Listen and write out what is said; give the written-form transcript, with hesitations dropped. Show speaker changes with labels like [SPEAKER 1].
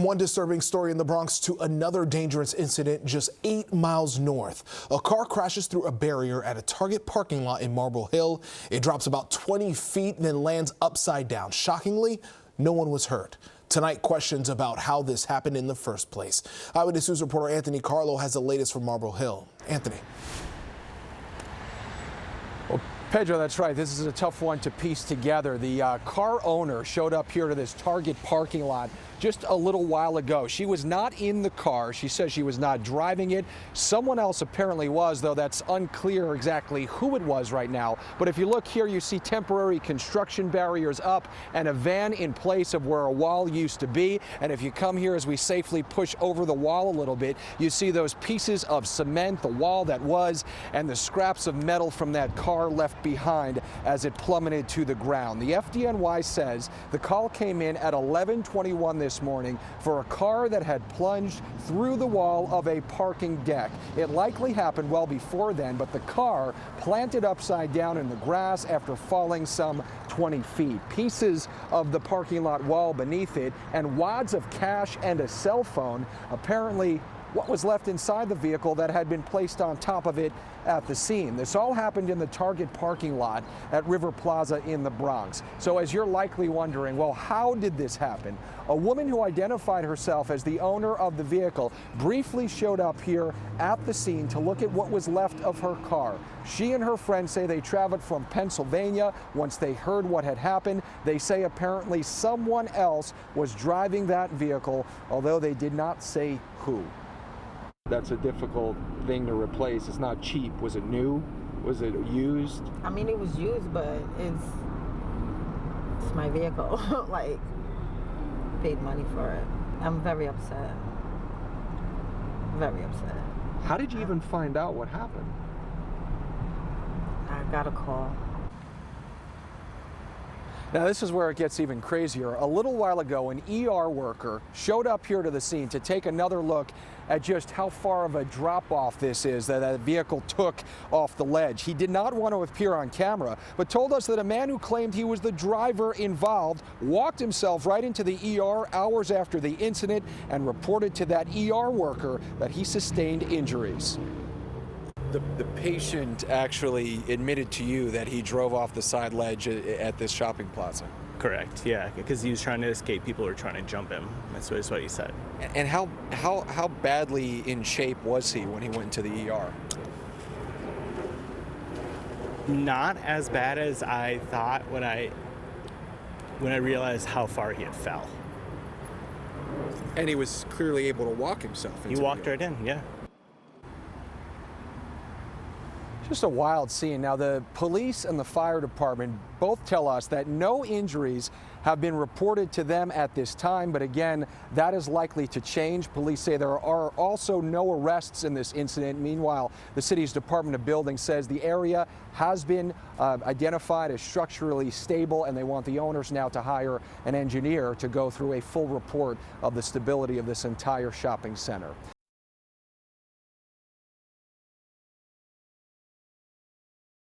[SPEAKER 1] One disturbing story in the Bronx to another dangerous incident just 8 miles north. A car crashes through a barrier at a Target parking lot in Marble Hill. It drops about 20 feet, then lands upside down. Shockingly, no one was hurt. Tonight, questions about how this happened in the first place. Eyewitness News reporter Anthony Carlo has the latest from Marble Hill. Anthony.
[SPEAKER 2] Well, Pedro, that's right. This is a tough one to piece together. The car owner showed up here to this Target parking lot just a little while ago. She was not in the car. She says she was not driving it. Someone else apparently was, though that's unclear exactly who it was right now. But if you look here, you see temporary construction barriers up and a van in place of where a wall used to be. And if you come here as we safely push over the wall a little bit, you see those pieces of cement, the wall that was, and the scraps of metal from that car left behind as it plummeted to the ground. The FDNY says the call came in at 11:21 this morning for a car that had plunged through the wall of a parking deck. It likely happened well before then, but the car planted upside down in the grass after falling some 20 feet. Pieces of the parking lot wall beneath it and wads of cash and a cell phone, apparently what was left inside the vehicle that had been placed on top of it at the scene. This all happened in the Target parking lot at River Plaza in the Bronx. So as you're likely wondering, well, how did this happen? A woman who identified herself as the owner of the vehicle briefly showed up here at the scene to look at what was left of her car. She and her friend say they traveled from Pennsylvania once they heard what had happened. They say apparently someone else was driving that vehicle, although they did not say who. That's a difficult thing to replace. It's not cheap. Was it new? Was it used?
[SPEAKER 3] I mean, it was used, but it's my vehicle. Like, paid money for it. I'm very upset. Very upset.
[SPEAKER 2] How did you even find out what happened?
[SPEAKER 3] I got a call.
[SPEAKER 2] Now, this is where it gets even crazier. A little while ago, an ER worker showed up here to the scene to take another look at just how far of a drop-off this is that a vehicle took off the ledge. He did not want to appear on camera, but told us that a man who claimed he was the driver involved walked himself right into the ER hours after the incident and reported to that ER worker that he sustained injuries. The patient actually admitted to you that he drove off the side ledge at this shopping plaza.
[SPEAKER 4] Correct, yeah, because he was trying to escape. People were trying to jump him. That's what he said.
[SPEAKER 2] And how badly in shape was he when he went to the ER?
[SPEAKER 4] Not as bad as I thought when I realized how far he had fell.
[SPEAKER 2] And he was clearly able to walk himself.
[SPEAKER 4] He walked right in, yeah.
[SPEAKER 2] Just a wild scene. Now, the police and the fire department both tell us that no injuries have been reported to them at this time, but again, that is likely to change. Police say there are also no arrests in this incident. Meanwhile, the city's Department of Buildings says the area has been identified as structurally stable, and they want the owners now to hire an engineer to go through a full report of the stability of this entire shopping center.